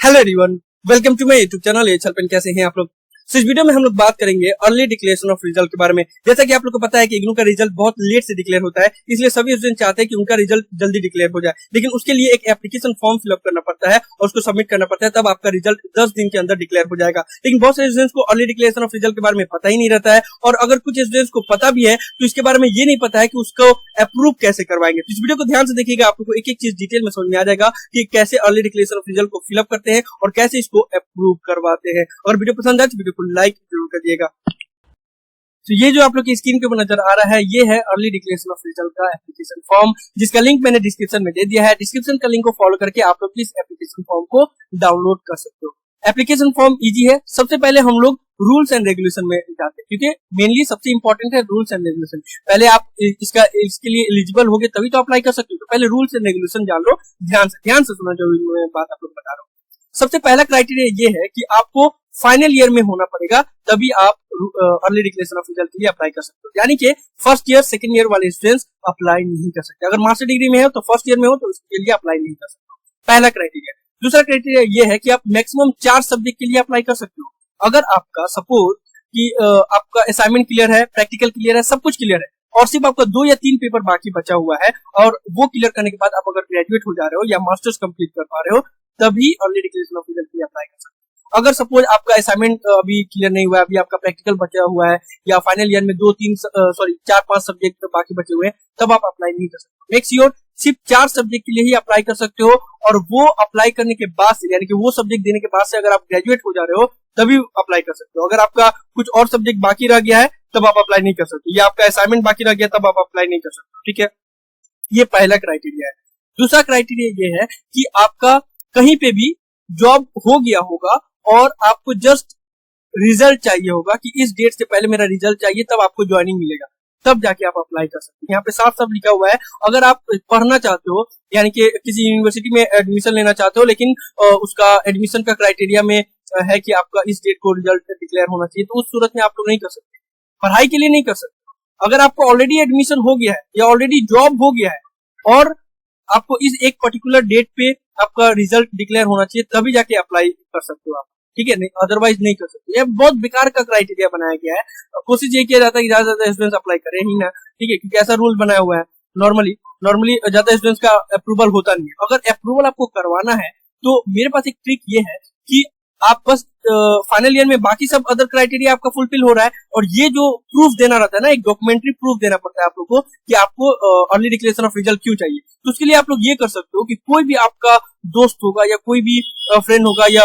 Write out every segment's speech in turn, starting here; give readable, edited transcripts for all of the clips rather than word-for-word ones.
Hello everyone, welcome to my YouTube channel H help. कैसे हैं आप लोग। इस वीडियो में हम लोग बात करेंगे अर्ली डिक्लेरेशन ऑफ रिजल्ट के बारे में। जैसा कि आप लोग को पता है कि इग्नू का रिजल्ट बहुत लेट से डिक्लेयर होता है, इसलिए सभी स्टूडेंट चाहते हैं कि उनका रिजल्ट जल्दी डिक्लेयर हो जाए, लेकिन उसके लिए एक एप्लीकेशन फॉर्म फिलअप करना पड़ता है और उसको सबमिट करना पड़ता है, तब आपका रिजल्ट 10 दिन के अंदर डिक्लेयर हो जाएगा। लेकिन बहुत सारे स्टूडेंट्स को अर्ली डिक्लेरेशन ऑफ रिजल्ट के बारे में पता ही नहीं रहता है, और अगर कुछ स्टूडेंट्स को पता भी है तो इसके बारे में ये नहीं पता है कि उसको अप्रूव कैसे करवाएंगे। तो इस वीडियो को ध्यान से देखिएगा, आप लोग को एक एक चीज डिटेल में समझ में आ जाएगा कि कैसे अर्ली डिक्लेरेशन ऑफ रिजल्ट को फिलअप करते हैं और कैसे इसको अप्रूव करवाते हैं। अगर वीडियो पसंद आए तो वीडियो को लाइक जरूर कर दिएगा। तो ये जो आप लोग की स्क्रीन के ऊपर नजर आ रहा है, ये है अर्ली डिक्लेरेशन ऑफ रिजल्ट का एप्लीकेशन फॉर्म, जिसका लिंक मैंने डिस्क्रिप्शन में दे दिया है। डिस्क्रिप्शन का लिंक को फॉलो करके आप लोग इस एप्लीकेशन फॉर्म को डाउनलोड कर सकते हो। एप्लीकेशन फॉर्म इजी है। सबसे पहले हम लोग रूल्स एंड रेगुलेशन में जाते हैं, क्योंकि मेनली सबसे इंपॉर्टेंट है रूल्स एंड रेगुलेशन। पहले आप इसके लिए एलिजिबल होगे तभी तो अप्लाई कर सकते हो। तो पहले रूल्स एंड रेगुलेशन जान लो, ध्यान से सुना जो मैं बात आप लोग बता रहा हूँ। सबसे पहला क्राइटेरिया ये है कि आपको फाइनल ईयर में होना पड़ेगा, तभी आप अर्ली डिक्लेरेशन ऑफ रिजल्ट के लिए अप्लाई कर सकते हो। यानी कि फर्स्ट ईयर सेकंड ईयर वाले स्टूडेंट्स अप्लाई नहीं कर सकते। अगर मास्टर डिग्री में हो तो फर्स्ट ईयर में हो तो उसके लिए अप्लाई नहीं कर सकते। पहला क्राइटेरिया। दूसरा क्राइटेरिया ये है कि आप मैक्सिमम 4 सब्जेक्ट के लिए अप्लाई कर सकते हो। अगर आपका सपोज कि आपका असाइनमेंट क्लियर है, प्रैक्टिकल क्लियर है, सब कुछ क्लियर है, और सिर्फ आपका 2 या 3 पेपर बाकी बचा हुआ है, और वो क्लियर करने के बाद आप अगर ग्रेजुएट हो जा रहे हो या मास्टर्स कंप्लीट कर पा रहे हो, तभी अर्ली डिक्लेरेशन ऑफ रिजल्ट के लिए अप्लाई कर सकते हो। अगर सपोज आपका असाइनमेंट अभी क्लियर नहीं हुआ है, अभी आपका प्रैक्टिकल बचा हुआ है, या फाइनल ईयर में 4-5 सब्जेक्ट बाकी बचे हुए हैं, तब आप अप्लाई नहीं कर सकते। मेक श्योर सिर्फ 4 सब्जेक्ट के लिए ही अप्लाई कर सकते हो, और वो अप्लाई करने के बाद से, यानी कि वो सब्जेक्ट देने के बाद से अगर आप ग्रेजुएट हो जा रहे हो तभी अप्लाई कर सकते हो। अगर आपका कुछ और सब्जेक्ट बाकी रह गया है तब आप अप्लाई नहीं कर सकते, या आपका असाइनमेंट बाकी रह गया तब आप अप्लाई नहीं कर सकते। ठीक है, ये पहला क्राइटेरिया है। दूसरा क्राइटेरिया ये है कि आपका कहीं पे भी जॉब हो गया होगा और आपको जस्ट रिजल्ट चाहिए होगा कि इस डेट से पहले मेरा रिजल्ट चाहिए, तब आपको ज्वाइनिंग मिलेगा, तब जाके आप अप्लाई कर सकते हैं। यहाँ पे साफ साफ लिखा हुआ है, अगर आप पढ़ना चाहते हो, यानी कि किसी यूनिवर्सिटी में एडमिशन लेना चाहते हो, लेकिन उसका एडमिशन का क्राइटेरिया में है कि आपका इस डेट को रिजल्ट डिक्लेयर होना चाहिए, तो उस सूरत में आप लोग नहीं कर सकते, पढ़ाई के लिए नहीं कर सकते। अगर आपको ऑलरेडी एडमिशन हो गया है या ऑलरेडी जॉब हो गया है और आपको इस एक पर्टिकुलर डेट पे आपका रिजल्ट डिक्लेयर होना चाहिए, तभी जाके अप्लाई कर सकते हो आप। ठीक है, नहीं अदरवाइज नहीं कर सकते। ये बहुत बेकार का क्राइटेरिया बनाया गया है। कोशिश ये किया जाता है कि ज्यादा से ज्यादा स्टूडेंट्स अप्लाई करें ही ना। ठीक है, क्योंकि ऐसा रूल बनाया हुआ है। नॉर्मली ज्यादा स्टूडेंट्स का अप्रूवल होता नहीं है। अगर अप्रूवल आपको करवाना है तो मेरे पास एक ट्रिक ये है कि आप बस फाइनल ईयर में बाकी सब अदर क्राइटेरिया आपका फुलफिल हो रहा है, और ये जो प्रूफ देना रहता है ना, एक डॉक्यूमेंट्री प्रूफ देना पड़ता है आप लोग को कि आपको अर्ली डिक्लेरेशन ऑफ रिजल्ट क्यों चाहिए। तो उसके लिए आप लोग ये कर सकते हो कि कोई भी आपका दोस्त होगा या कोई भी फ्रेंड होगा या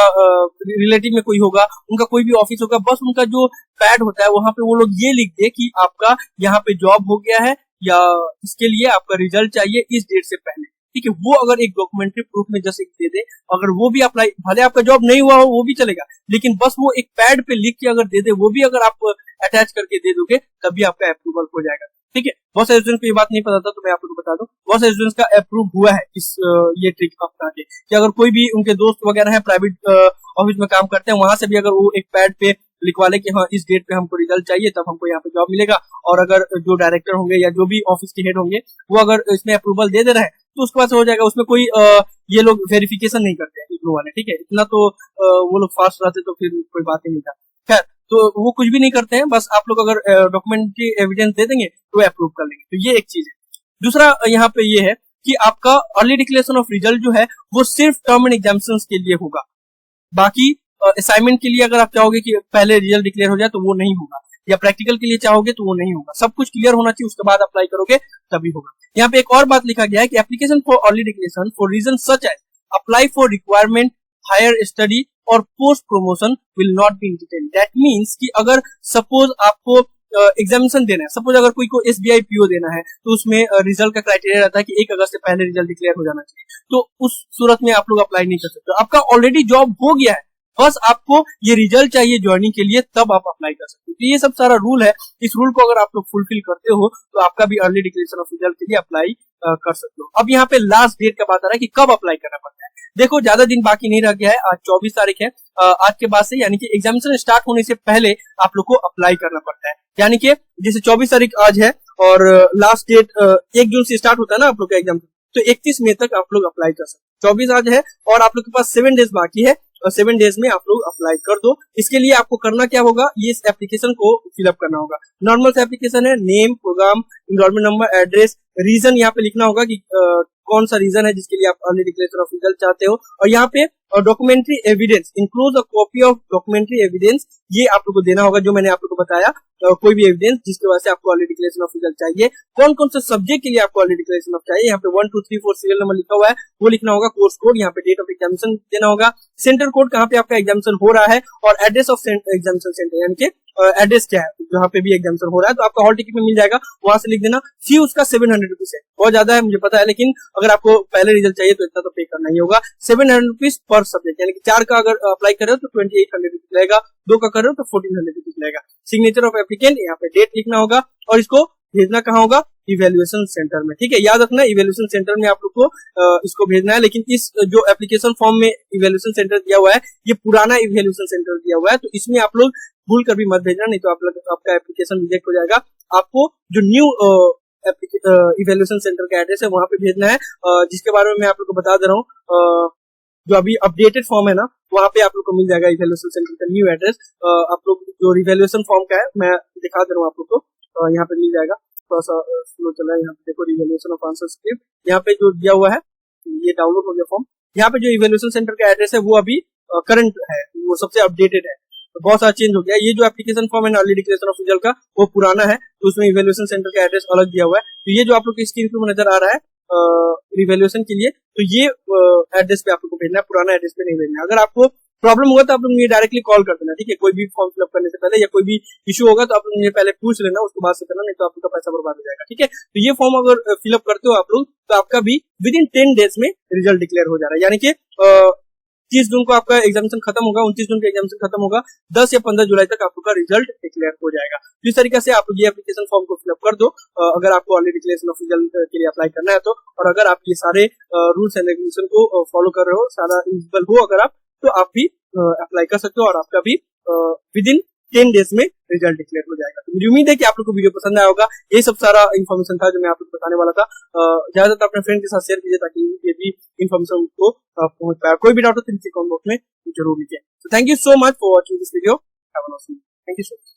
रिलेटिव में कोई होगा, उनका कोई भी ऑफिस होगा, बस उनका जो पैड होता है वहां पे वो लोग ये लिख दे कि आपका यहाँ पे जॉब हो गया है या इसके लिए आपका रिजल्ट चाहिए इस डेट से पहले। ठीक है, वो अगर एक डॉक्यूमेंट्री प्रूफ में जैसे दे दे, अगर वो भी अप्लाई, भले आपका जॉब नहीं हुआ हो वो भी चलेगा, लेकिन बस वो एक पैड पे लिख के अगर दे दे, वो भी अगर आप अटैच करके दे दोगे, तभी आपका अप्रूवल हो जाएगा। ठीक है, बहुत सारे स्टूडेंट्स को ये बात नहीं पता था, तो मैं आप लोगों को बता दूं, बहुत सारे स्टूडेंट्स का अप्रूव हुआ है इस ये ट्रिक अपना के, कि अगर कोई भी उनके दोस्त वगैरह है प्राइवेट ऑफिस में काम करते हैं, वहां से भी अगर वो एक पैड पे लिखवा ले कि हाँ इस डेट पे हमको रिजल्ट चाहिए, तब हमको यहाँ पे जॉब मिलेगा, और अगर जो डायरेक्टर होंगे या जो भी ऑफिस के हेड होंगे वो अगर इसमें अप्रूवल दे रहे हैं तो उसके बाद हो जाएगा। उसमें कोई ये लोग वेरिफिकेशन नहीं करते हैं इग्नू वाले। ठीक है, इतना तो वो लोग फास्ट रहते तो फिर कोई बात ही नहीं था। खैर, तो वो कुछ भी नहीं करते हैं, बस आप लोग अगर डॉक्यूमेंट्री एविडेंस दे देंगे तो अप्रूव कर लेंगे। तो ये एक चीज है। दूसरा यहाँ पे ये है कि आपका अर्ली डिक्लेरेशन ऑफ रिजल्ट जो है वो सिर्फ टर्म एंड एग्जामिनेशंस के लिए होगा। बाकी असाइनमेंट के लिए अगर आप चाहोगे कि पहले रिजल्ट डिक्लेयर हो जाए तो वो नहीं होगा, या प्रैक्टिकल के लिए चाहोगे तो वो नहीं होगा। सब कुछ क्लियर होना चाहिए, उसके बाद अप्लाई करोगे तभी होगा। यहाँ पे एक और बात लिखा गया है कि application for early declaration for reason such as apply for requirement, higher study और post promotion will not be entertain. That means कि अगर सपोज आपको एग्जामिनेशन देना है, सपोज अगर कोई को SBI PO देना है, तो उसमें रिजल्ट का क्राइटेरिया रहता है कि 1 अगस्त से पहले रिजल्ट डिक्लेयर हो जाना चाहिए, तो उस सूरत में आप लोग अप्लाई नहीं कर सकते। आपका ऑलरेडी जॉब हो गया है, बस आपको ये रिजल्ट चाहिए ज्वाइनिंग के लिए, तब आप अप्लाई कर सकते हो। तो ये सब सारा रूल है। इस रूल को अगर आप लोग फुलफिल करते हो तो आपका भी अर्ली डिक्लेरेशन ऑफ रिजल्ट के लिए अप्लाई कर सकते हो। अब यहाँ पे लास्ट डेट का बात आ रहा है कि कब अप्लाई करना पड़ता है। देखो, ज्यादा दिन बाकी नहीं रह गया है, आज 24 तारीख है। आज के बाद से, यानी कि एग्जामिनेशन स्टार्ट होने से पहले आप लोग को अप्लाई करना पड़ता है। यानी कि जैसे 24 तारीख आज है और लास्ट डेट 1 जून से स्टार्ट होता है ना आप लोग का एग्जाम, तो 31 मई तक आप लोग अप्लाई कर सकते हैं। 24 आज है और आप लोग के पास 7 डेज बाकी है, 7 डेज में आप लोग अप्लाई कर दो। इसके लिए आपको करना क्या होगा, ये इस एप्लीकेशन को फिलअप करना होगा। नॉर्मल सा एप्लीकेशन है, name, program, enrolment number, address, reason यहाँ पे लिखना होगा कि कौन सा रीजन है जिसके लिए आप अर्ली डिक्लेरेशन ऑफ रिजल्ट चाहते हो। और यहाँ पे documentary evidence, include a copy of documentary evidence, ये आप लोग को देना होगा, जो मैंने आप लोग को बताया। कोई भी एविडेंस जिसकी वजह से आपको अर्ली डिक्लेरेशन ऑफ रिजल्ट चाहिए। कौन कौन से सब्जेक्ट के लिए आपको अर्ली डिक्लेरेशन ऑफ चाहिए, यहाँ पे 1 2 3 4 सीरियल नंबर लिखा हुआ है, वो लिखना होगा। कोर्स कोड, यहाँ पे डेट ऑफ एग्जामिनेशन देना होगा, सेंटर कोड कहाँ पे आपका एग्जामिनेशन हो रहा है, और एड्रेस ऑफ एग्जामिनेशन सेंटर, यानी कि एड्रेस क्या है जहाँ पे भी एग्जामिनेशन हो रहा है। तो आपका हॉल टिकट में मिल जाएगा, वहां से लिख देना। फी उसका 700 रुपीज है, बहुत ज्यादा है मुझे पता है, लेकिन अगर आपको पहले रिजल्ट चाहिए तो इतना तो पे करना ही होगा। 700 रुपीज पर सब्जेक्ट, यानी कि 4 का अगर अप्लाई कर रहे हो तो 2800 रुपीज लगेगा, 2 का कर रहे हो तो 1400 रुपीज लगेगा। सिग्नेचर ऑफ एप्लीकेंट, यहाँ पे डेट लिखना होगा, और इसको भेजना कहाँ होगा, इवेल्युएशन सेंटर में। ठीक है, याद रखना इवेल्युएशन सेंटर में आप लोग को इसको भेजना है। लेकिन इस जो एप्लीकेशन फॉर्म में इवेल्युएशन सेंटर दिया हुआ है, ये पुराना इवेल्युएशन सेंटर दिया हुआ है, तो इसमें आप लोग भूल कर भी मत भेजना, नहीं तो आपका एप्लीकेशन रिजेक्ट हो जाएगा। आपको जो न्यू इवेल्युएशन सेंटर का एड्रेस है वहां पे भेजना है, जिसके बारे में मैं आप लोग को बता दे रहा हूँ। जो अभी अपडेटेड फॉर्म है ना, वहां पे आप लोग को मिल जाएगा इवेल्युएशन सेंटर का न्यू एड्रेस। आप लोग जो रिवेल्युएशन फॉर्म का है मैं दिखा दे रहा हूँ आप लोग को, यहाँ पे मिल जाएगा। थोड़ा सा स्लो चला है, यहाँ पे देखो रिवेल्युएशन ऑफ आंसर स्क्रिप्ट, यहाँ पे जो दिया हुआ है ये डाउनलोड हो गया फॉर्म। यहाँ पे जो इवेल्युएशन सेंटर का एड्रेस है वो अभी करंट है, वो सबसे अपडेटेड है, तो बहुत सारा चेंज हो गया। ये जो एप्लीकेशन फॉर्म है अर्ली डिक्लेरेशन ऑफ रिजल्ट का, वो पुराना है, तो उसमें इवेल्युएशन सेंटर का एड्रेस अलग दिया हुआ है। तो ये जो आप लोग की स्क्रीन पे नजर आ रहा है रिवेल्युएशन के लिए, तो ये एड्रेस पे आप लोग को भेजना है, पुराना एड्रेस पे नहीं भेजना है। अगर आपको प्रॉब्लम होगा तो आप लोग मुझे डायरेक्टली कॉल कर देना, ठीक है। कोई भी फॉर्म फिलअप करने से पहले या कोई भी इशू होगा तो आप लोग मुझे पहले पूछ लेना, उसके बाद से करना, नहीं तो आप लोग का पैसा बर्बाद हो जाएगा, ठीक है। तो ये फॉर्म अगर फिलअप करते हो आप लोग, तो आपका भी विद इन 10 डेज में रिजल्ट डिक्लेयर हो जा रहा है, यानी कि 30 जून को आपका एग्जामिनेशन खत्म होगा, 29 जून का एग्जामिनेशन खत्म होगा, 10 या 15 जुलाई तक आपका रिजल्ट डिक्लेयर हो जाएगा। तो इस तरीके से आप ये एप्लीकेशन फॉर्म को फिलअप कर दो, अगर आपको अर्ली डिक्लेरेशन ऑफ रिजल्ट के लिए अप्लाई करना है तो। और अगर आप ये सारे रूल्स एंड रेगुलेशन को फॉलो कर रहे हो, सारा एलिजिबल हो अगर आप, तो आप भी अप्लाई कर सकते हो, और आपका भी विद इन 10 डेज में रिजल्ट डिक्लेयर हो जाएगा। तो मुझे उम्मीद है कि आप लोग को वीडियो पसंद आया होगा। ये सब सारा इन्फॉर्मेशन था जो मैं आप लोग को बताने वाला था। ज्यादातर अपने फ्रेंड के साथ शेयर कीजिए ताकि ये भी इन्फॉर्मेशन को पहुंच पाए। कोई भी डाउट हो तो नीचे कमेंट बॉक्स में जरूर लिखिए। Thank you so much for watching this video. Have a nice day. Thank you so much.